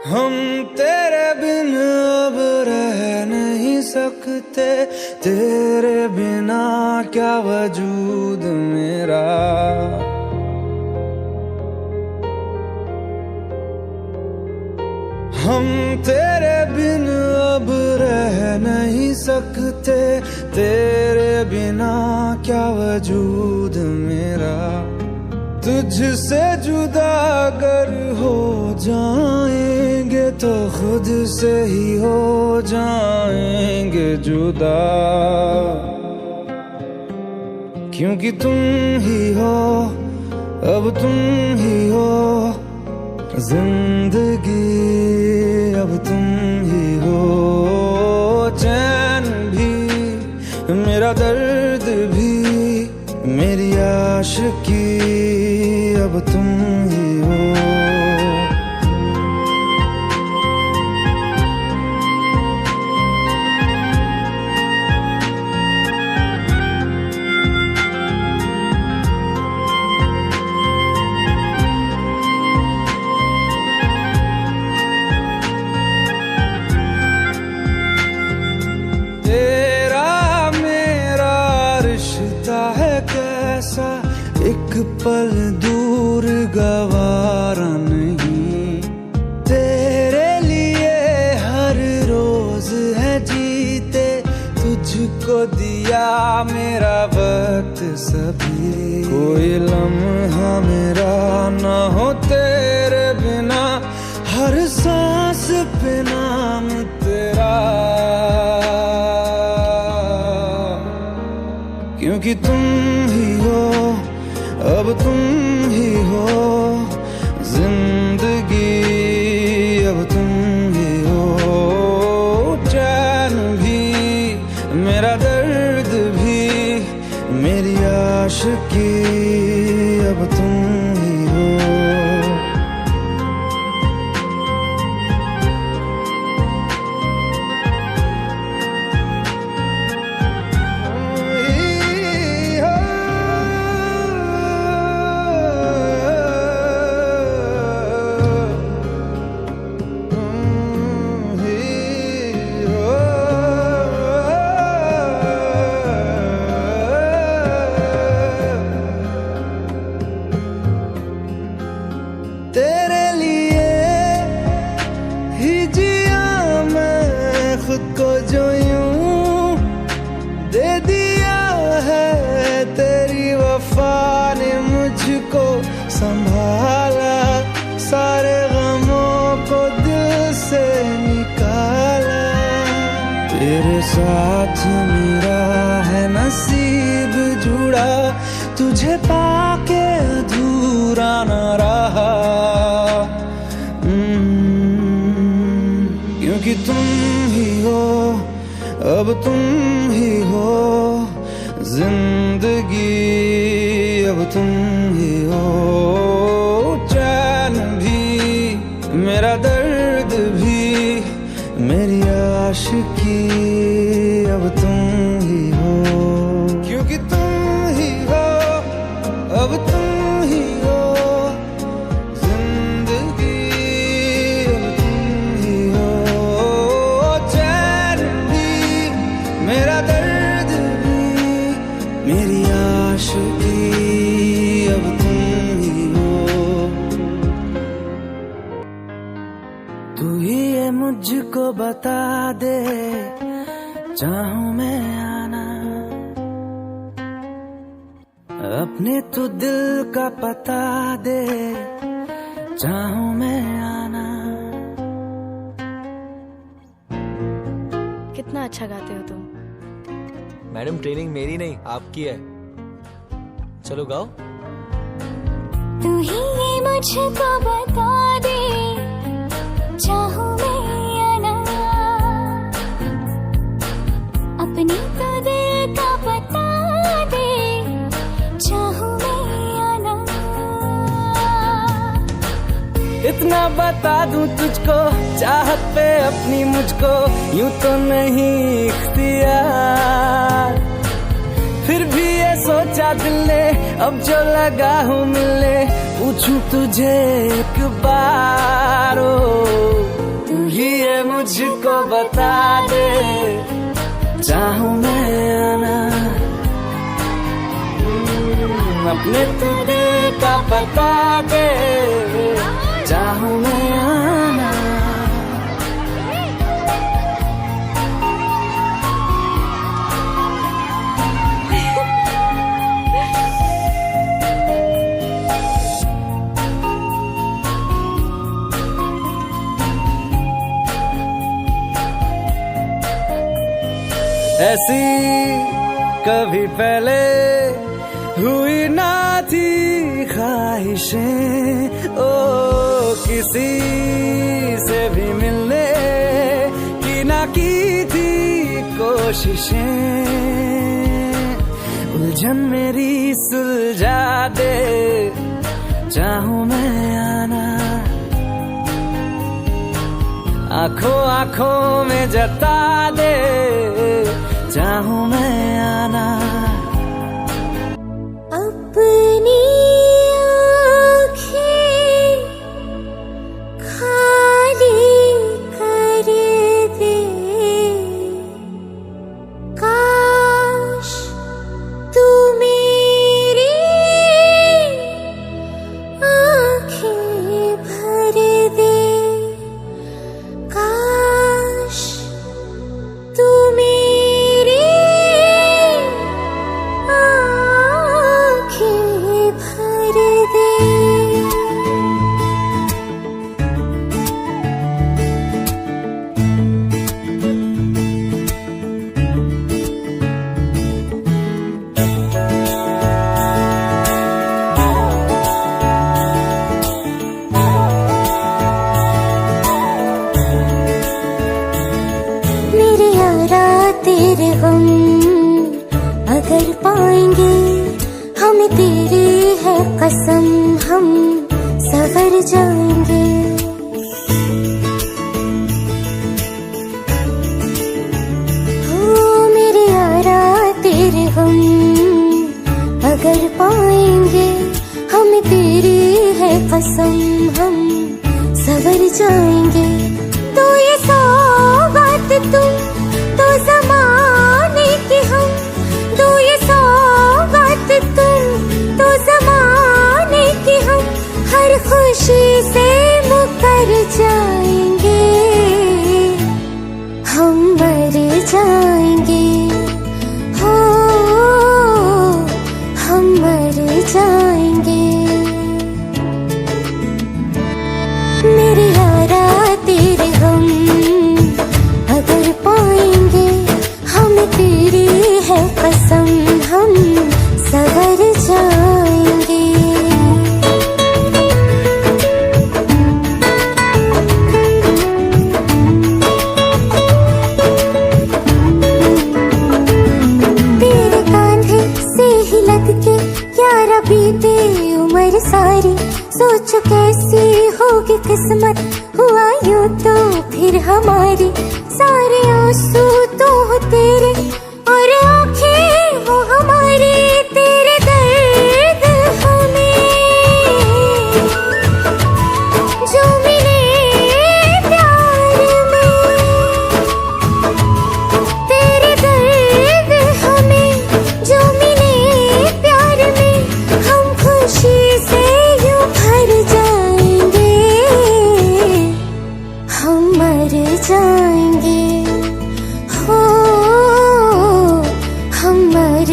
हम तेरे बिन अब रह नहीं सकते, तेरे बिना क्या वजूद मेरा। हम तेरे बिन अब रह नहीं सकते, तेरे बिना क्या वजूद मेरा। तुझसे जुदा अगर हो जाएंगे तो खुद से ही हो जाएंगे जुदा, क्योंकि तुम ही हो, अब तुम ही हो जिंदगी, अब तुम ही हो। चैन भी, मेरा दर्द भी, मेरी आशिकी, अब तुम ही हो। तेरा मेरा रिश्ता है कैसा, एक पल दूर गवारा नहीं। तेरे लिए हर रोज है जीते, तुझको दिया मेरा वक्त सभी। कोई लम्हा मेरा ना हो तेरे बिना, हर सांस पे नाम तेरा, क्योंकि तुम ही हो, अब तुम ही हो जिंदगी, अब तुम ही हो। चैन भी, मेरा दर्द भी, मेरी आशिकी, अब तुम ही हो। तेरे लिए ही जिया मैं खुद को, जो यूं दे दिया है तेरी वफा ने मुझको संभाला। सारे गमों को दिल से निकाला, तेरे साथ मेरा है नसीब जुड़ा, तुझे पाके अधूरा न रहा। क्योंकि तुम ही हो, अब तुम ही हो जिंदगी, अब तुम ही हो। चैन भी, मेरा दर्द भी, मेरी आशिकी, अब तुम ही हो। क्योंकि तुम ही हो, अब तुम ही हो जिंदगी, अब तुम ही हो। चैन भी, मेरा दर्द भी, मेरी आशिकी, अब तुम ही हो। तू ही ये मुझको बता दे, चाहूं मैं आना, अपने तू दिल का पता दे, चाहूं मैं आना। कितना अच्छा गाते हो तुम। मैडम ट्रेनिंग मेरी नहीं आपकी है, चलो गाओ। तू ही ये मुझको बता दे, चाहूं मैं आना, अपनी तो दिल का पता दे, चाहूं मैं आना। इतना बता दूं तुझको, चाहत पे अपनी मुझको यूं तो नहीं इख्तियार, फिर भी ये सोचा दिल ने, अब जो लगा हूँ मिलने, पूछूं तुझे एक बार। ये मुझको बता दे, चाहूं मैं आना अपने तू दिल का बता दे, चाहूं मैं आना। ऐसी कभी पहले हुई ना थी ख्वाहिशें, ओ किसी से भी मिलने की ना की थी कोशिशें, उलझन मेरी सुलझा दे, चाहूं मैं आना आंखों आंखों में जता दे, चाहूं मैं आना। अपनी आँखें खाली कर दे, काश तू मेरी आँखें भर दे, काश तू मेरी आँखें भर दे। मेरे यारा तेरे गम अगर पाएंगे, हमें तेरी है कसम, हम सवर जाएंगे। हो मेरे यारा तेरे गम अगर पाएंगे, हमें तेरी है कसम, हम सवर जाएंगे। तो ये सौगात तुम तो ज़माने की हम, तो ये सौगात तुम तो ज़माने की हम, हर खुशी से मुकर जाएंगे, हम मर जाएंगे, हो हम मर जाएंगे। मेरे यारा तेरे गम अगर पाएंगे, हमें तेरी है कसम, हम सवर जाएंगे। तेरे कांधे से ही लग के यारा बीते उम्र सारी, सोचो कैसी होगी किस्मत, हुआ यूं तो फिर हमारी। सारे आंसू तो हो तेरे और आंखें हो हमारी, तेरे दर्द हमें जो मिले प्यार में, तेरे दर्द हमें जो मिले प्यार में, हम खुशी से यूं भर जाएंगे, हम मर जाएंगे, हो हम मर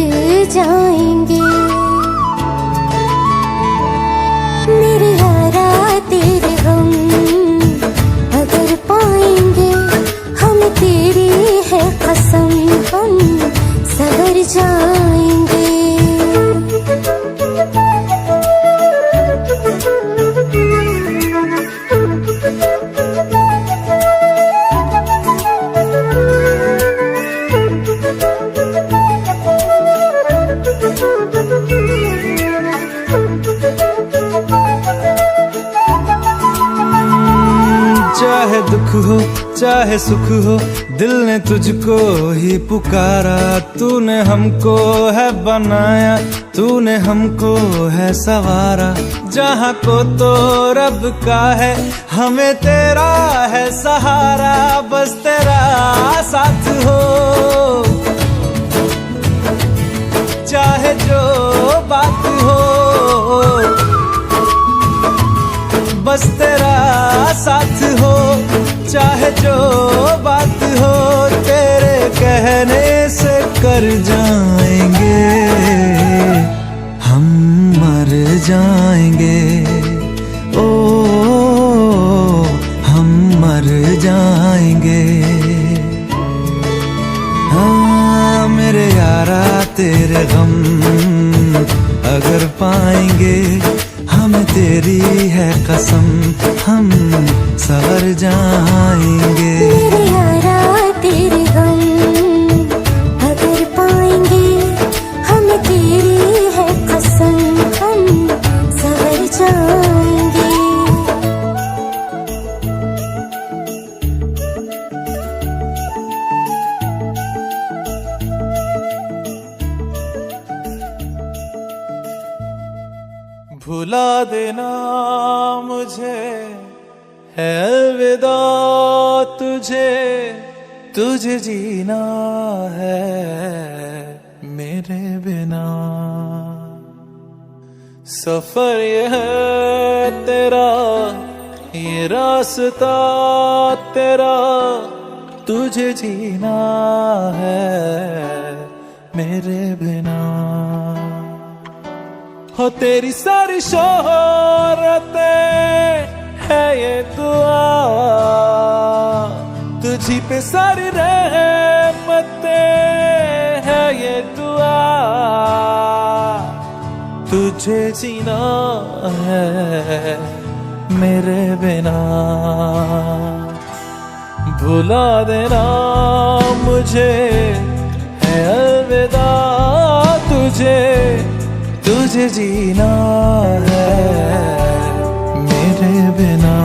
जाएंगे। मेरे यारा तेरे गम अगर पाएंगे, हम तेरी है कसम, हम सवर जाएंगे। चाहे चाहे दुख हो चाहे सुख हो, दिल ने तुझको ही पुकारा। तूने हमको है बनाया, तूने हमको है सवारा। जहाँ को तो रब का है, हमें तेरा है सहारा। बस तेरा साथ हो, चाहे जो बात हो, बस तेरा साथ हो, चाहे जो बात हो। तेरे कहने से कर जाएंगे, हम मर जाएंगे। ओ हम मर जाएंगे। हाँ मेरे यारा तेरे गम अगर पाएंगे, हमें तेरी है कसम, हम सवर जाएंगे। मेरे यारा तेरे गम अगर पाएंगे, हमें तेरी है कसम, हम सवर जाएंगे। भुला देना मुझे है अलविदा तुझे, तुझे जीना है मेरे बिना। सफर ये है तेरा, ये रास्ता तेरा, तुझे जीना है मेरे बिना। हो तेरी सारी शोहरतें है ये दुआ, तुझी पे सारी रहमतें है ये दुआ। तुझे जीना है मेरे बिना। भुला देना मुझे है अलविदा तुझे, तुझे जीना है मेरे बिना।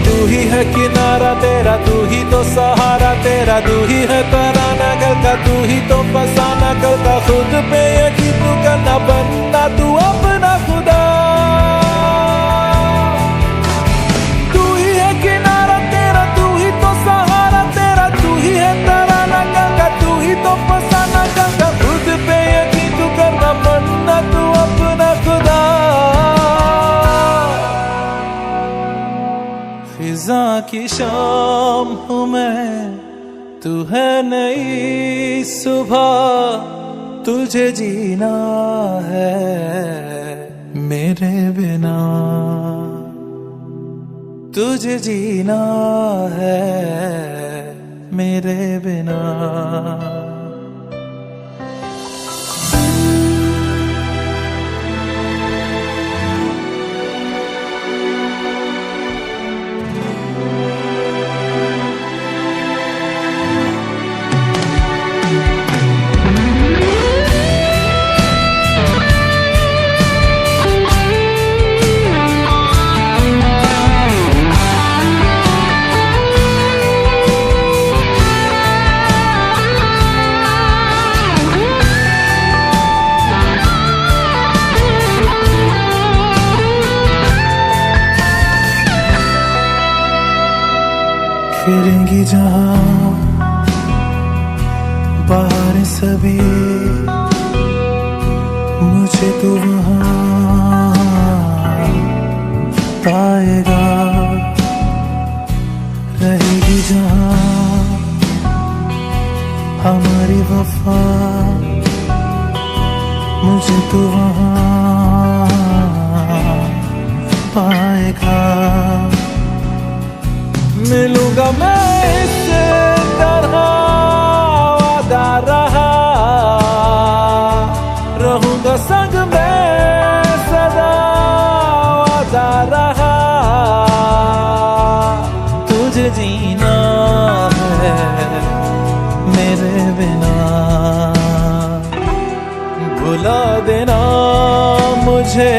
तू ही है किनारा तेरा, तू ही तो सहारा तेरा, तू ही है तराना घर का, तू ही तो फसाना कल का। खुद पे यकीन तू करना, बनना तू अपना खुदा। तू ही है किनारा तेरा, तू ही तो सहारा तेरा, तू ही है तराना घर का, तू ही तो फसाना कल का। खुद पे यकीन तू करना, बनना तू अपना खुदा। फिजा की शाम हूँ मैं, तू है नई सुबह, तुझे जीना है मेरे बिना। तुझे जीना है मेरे बिना। फिरेंगी जहाँ बाहर सभी, मुझे तो वहाँ पाएगा। रहेगी जहाँ हमारी वफा, मुझे तो वहाँ पाएगा। मिलूंगा मैं इस तरह वादा रहा, रहूंगा संग में सदा वादा रहा। तुझे जीना है मेरे बिना। भुला देना मुझे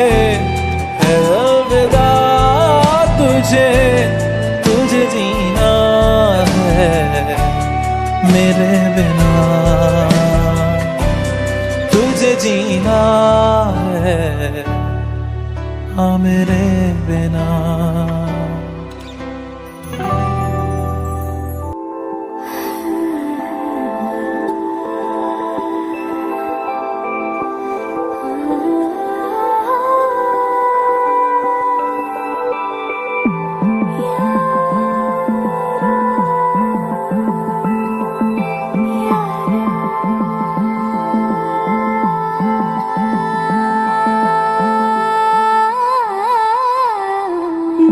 है अलविदा तेरे बिना तुझे जीना है हाँ मेरे बिना।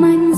मन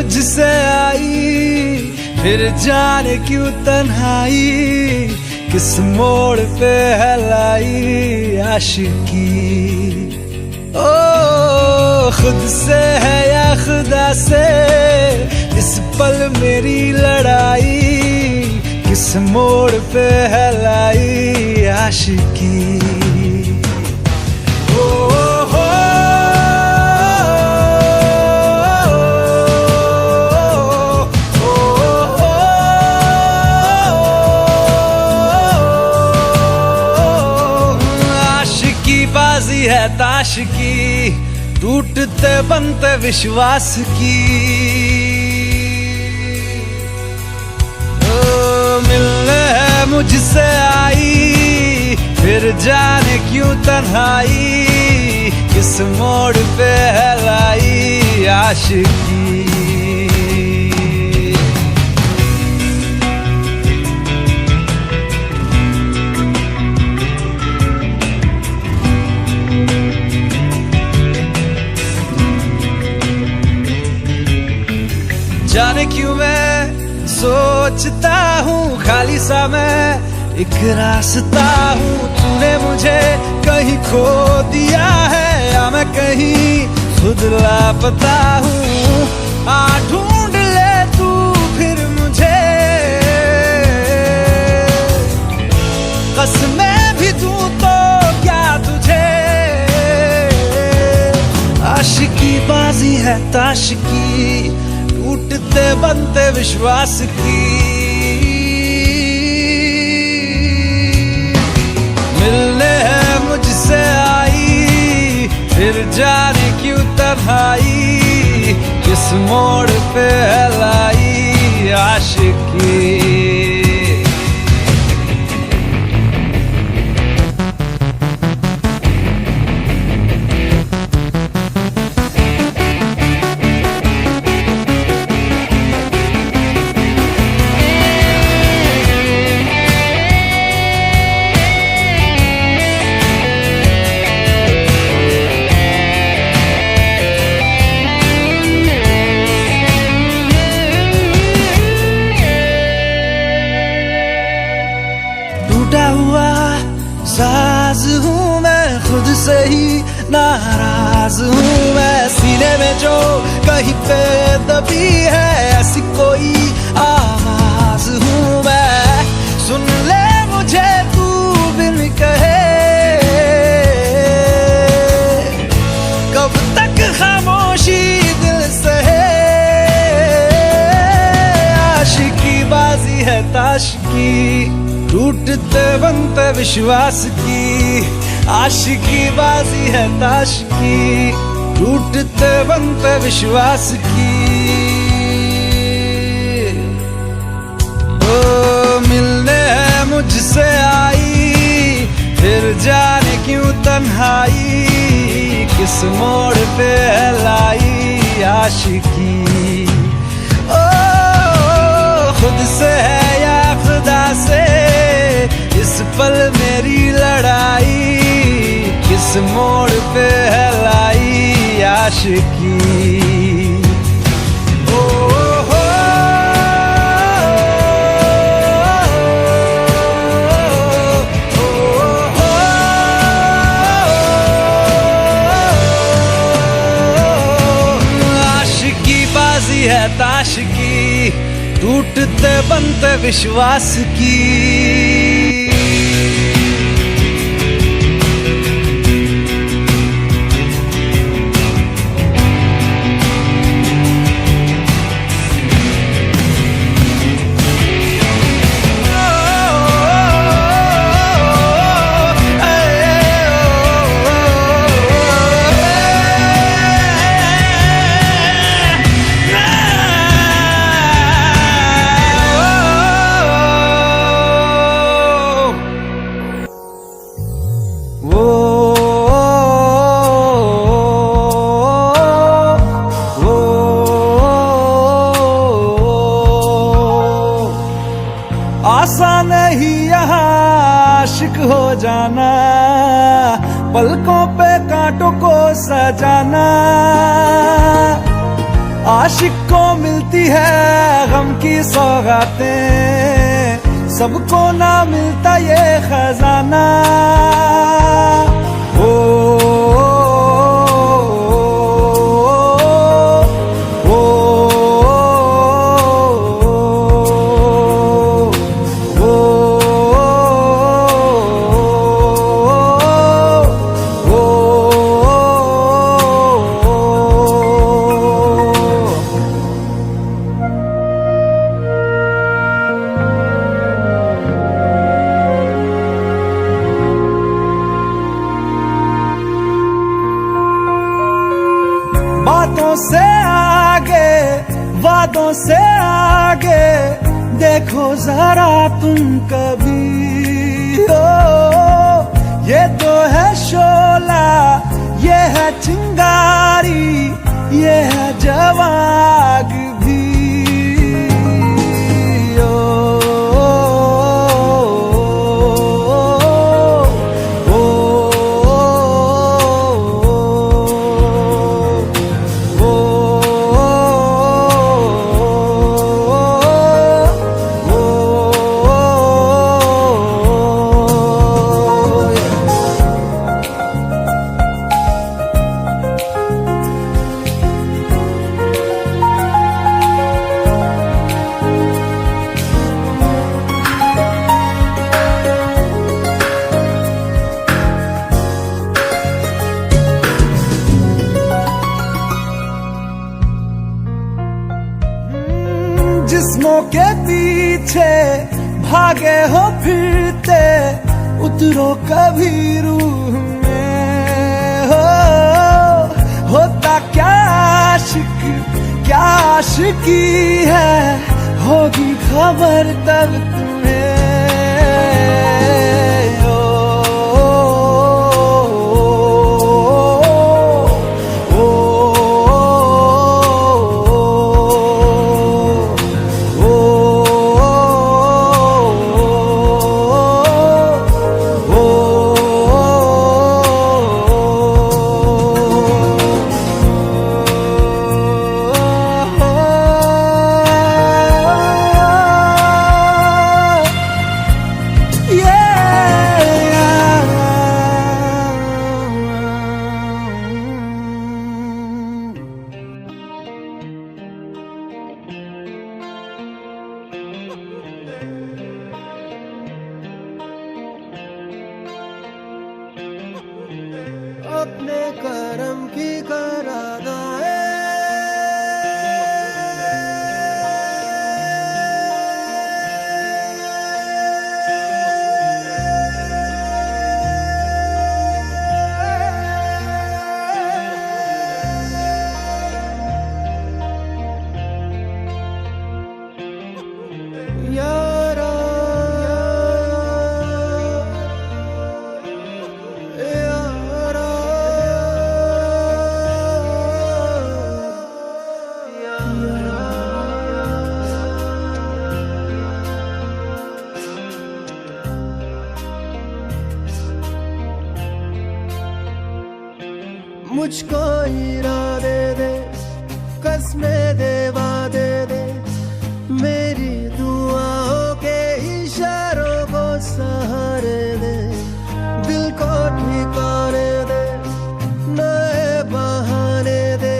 मुझसे आई, फिर जाने क्यों तन्हाई, किस मोड़ पे है लाई आशिकी। ओ खुद से है या खुदा से, इस पल मेरी लड़ाई, किस मोड़ पे है लाई आशिकी। ओ हो आशिकी बाजी है ताश की, टूटते बनते विश्वास की। मिलने है मुझसे आई, फिर जाने क्यों तन्हाई, किस मोड़ पे है लाई आशिकी। जाने क्यों मैं सोचता हूँ खाली सा मैं एक रास्ता हूँ, तूने मुझे कहीं खो दिया है या मैं कहीं खुद लापता हूँ। आ ढूंढ ले तू फिर मुझे, कसमें भी दूँ तो क्या तुझे। आशिकी बाजी है ताश की, टूटते बनते विश्वास की। मिलने है मुझसे आई, फिर जाने क्यों तन्हाई, किस मोड़ पे है लाई आशिकी। टूटा हुआ साज हूँ मैं, खुद से ही नाराज हूँ मैं। सीने में जो कहीं पे दबी है ऐसी कोई आवाज हूँ मैं। सुन ले मुझे तू बिन कहे, कब तक खामोशी दिल सहे। आशिकी बाजी है ताश की, टूटते बनते विश्वास की। आशिकी बाजी है ताश की, टूटते बनते विश्वास की। ओ मिलने है मुझसे आई, फिर जाने क्यों तन्हाई, किस मोड़ पे है लाई आशिकी। ओ खुद से है या खुदा से, इस पल मेरी लड़ाई, किस मोड़ पे है लाई आशिकी। ओ हो आशिकी बाजी है ताश की, टूटते बनते विश्वास की। आसान नहीं यहाँ आशिक हो जाना, पलकों पे कांटों को सजाना। आशिक सबको मिलती है गम की सौगातें, सबको ना मिलता ये खजाना। ओ, ओ, ओ, बातों से आगे, वादों से आगे, देखो जरा तुम कभी। ओ, ये तो है शोला, ये है चिंगारी, ये है जवाग भी। ओ, ओ, जिस्मों के पीछे भागे हो फिरते, उतरो कभी रूह में। होता क्या आशिक, क्या आशिकी है, होगी खबर तब तुम्हें। ओ, ओ, अपने करम की करादाए, यारा मुझको इरादे दे, कसमें दे, वादे दे, मेरी दुआओं के इशारों को सहारे दे, दिल को ठिकाने दे, नए बहाने दे,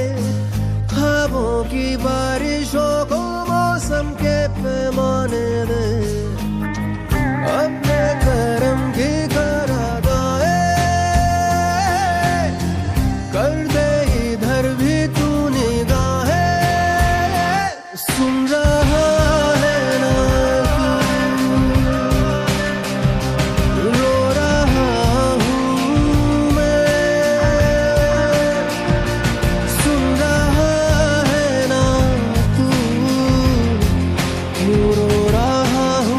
ख्वाबों की बारिशों को मौसम के पैमाने दे। अपने करम की करादाए कर दे, इधर भी तू निगाहें। सुन रहा है ना तू, रो रहा हूँ मैं। सुन रहा है ना तू, रो रहा हूँ।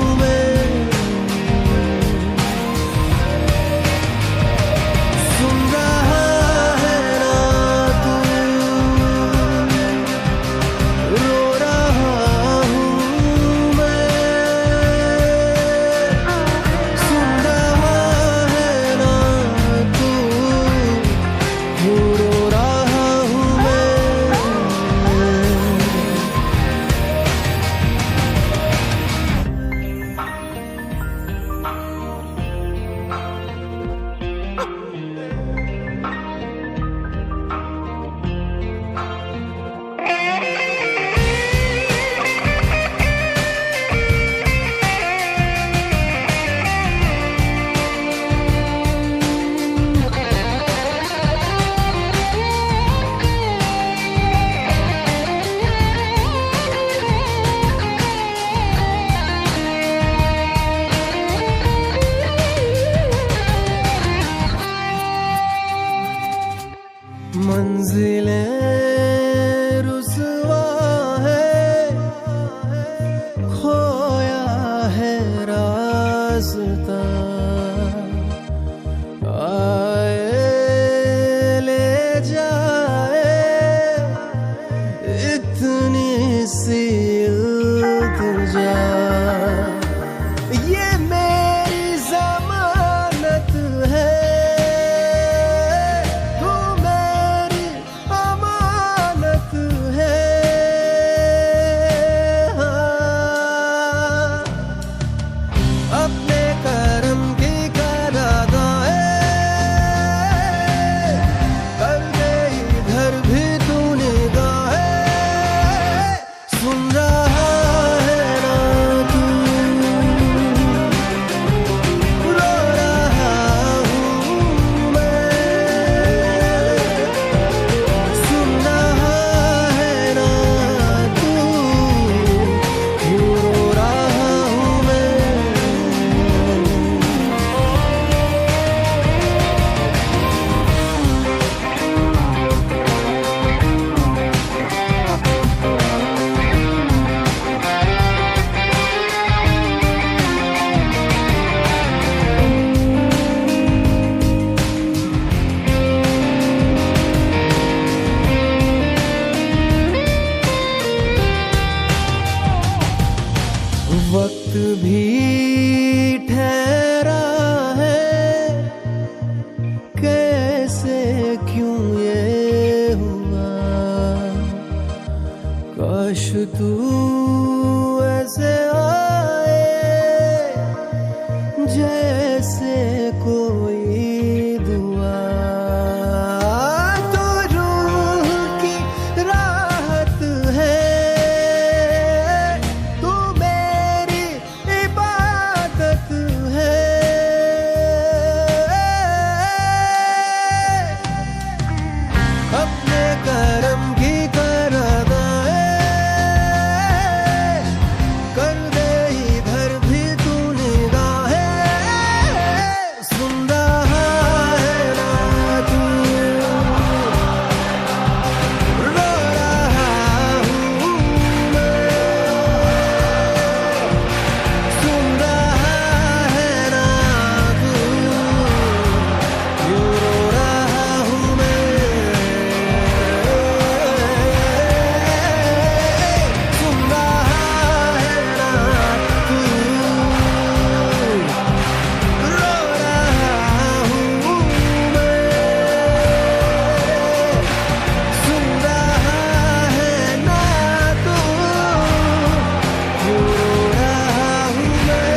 वक्त भी ठहरा है, कैसे क्यों ये हुआ। काश तू ऐसे आए जैसे कोई दुआ। तो रूह की राहत है, तू मेरी इबादत है। अपने करम की कर अदाए कर दे, इधर भी तू निगाहें। सुन रहा है ना तू, रो रहा हूँ मैं। सुन रहा है ना तू, यूं रो रहा हूँ मैं। सुन रहा है ना तू, रो रहा हूँ मैं। सुन रहा है ना तू, यूं रो रहा हूँ मैं।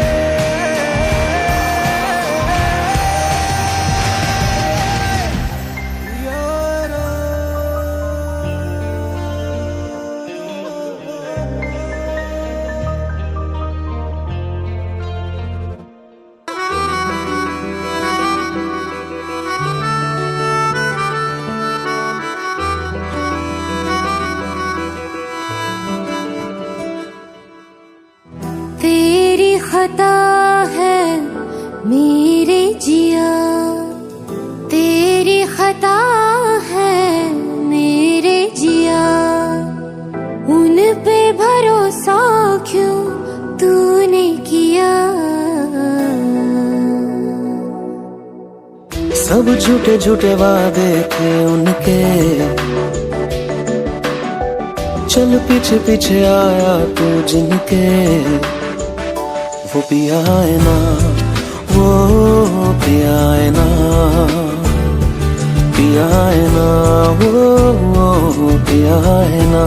तेरी खता है मेरे जिया, तेरी खता है मेरे जिया। उन पे भरोसा क्यों तूने किया। सब झूठे झूठे वादे थे उनके, चल पीछे पीछे आया तू जिनके। वो पिया है ना, वो पिया है ना, पिया है ना, वो पिया है ना।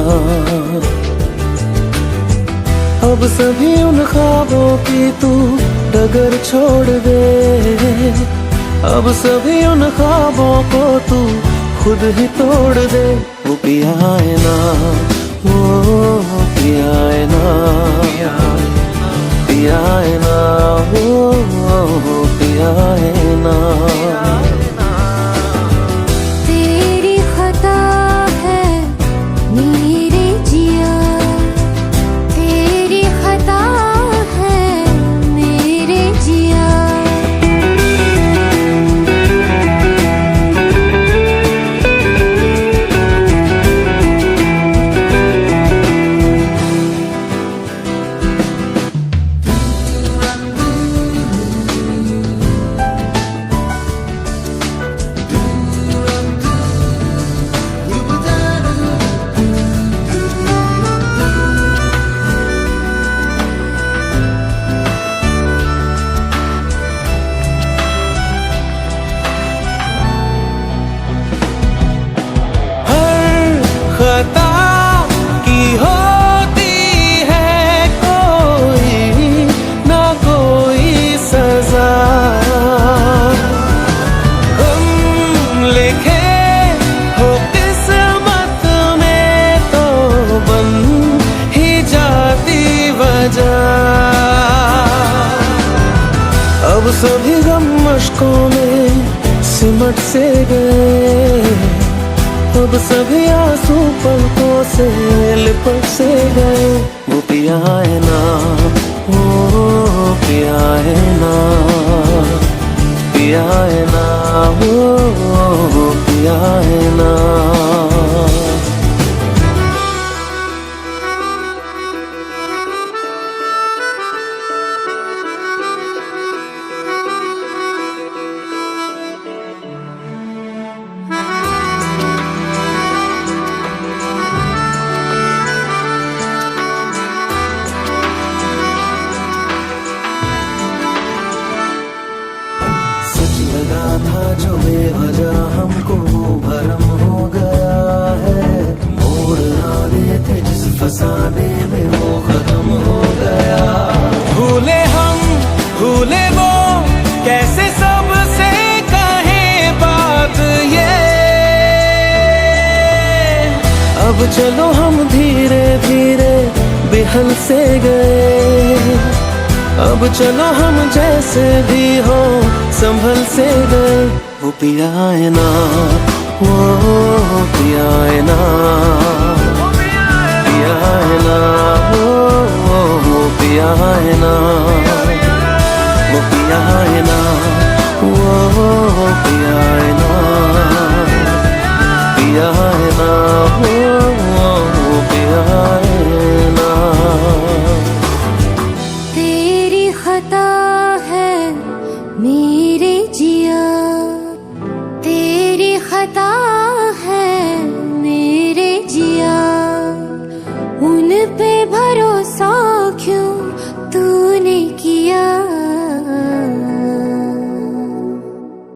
अब सभी उन ख्वाबों की तू डगर छोड़ दे। अब सभी उन ख्वाबों को तू खुद ही तोड़ दे। वो पिया है ना, वो पिया है ना, पिया है ना, वो पिया है ना। तेरी खता है मेरे जिया, तेरी खता है मेरे जिया। खता की होती है कोई ना कोई सजा। हम लिखे हो किस्मत में तो बन ही जाती वजह। अब सभी गम मुश्कों में सिमट से गए। अब सभी आंसू पलकों से लिपट से गए। वो पिया है ना, वो पिया है ना, पिया है ना, वो पिया है ना। बेवजह हमको भरम हो गया है, मोड़ आने थे जिस फसाने में वो खत्म हो गया। भूले हम भूले वो, कैसे सबसे कहे बात ये। अब चलो हम धीरे धीरे बेहल से गए, अब चलो हम जैसे भी हो संभल से गए। वो पिया है ना, वो पिया है ना, पिया है ना, वो पिया है ना।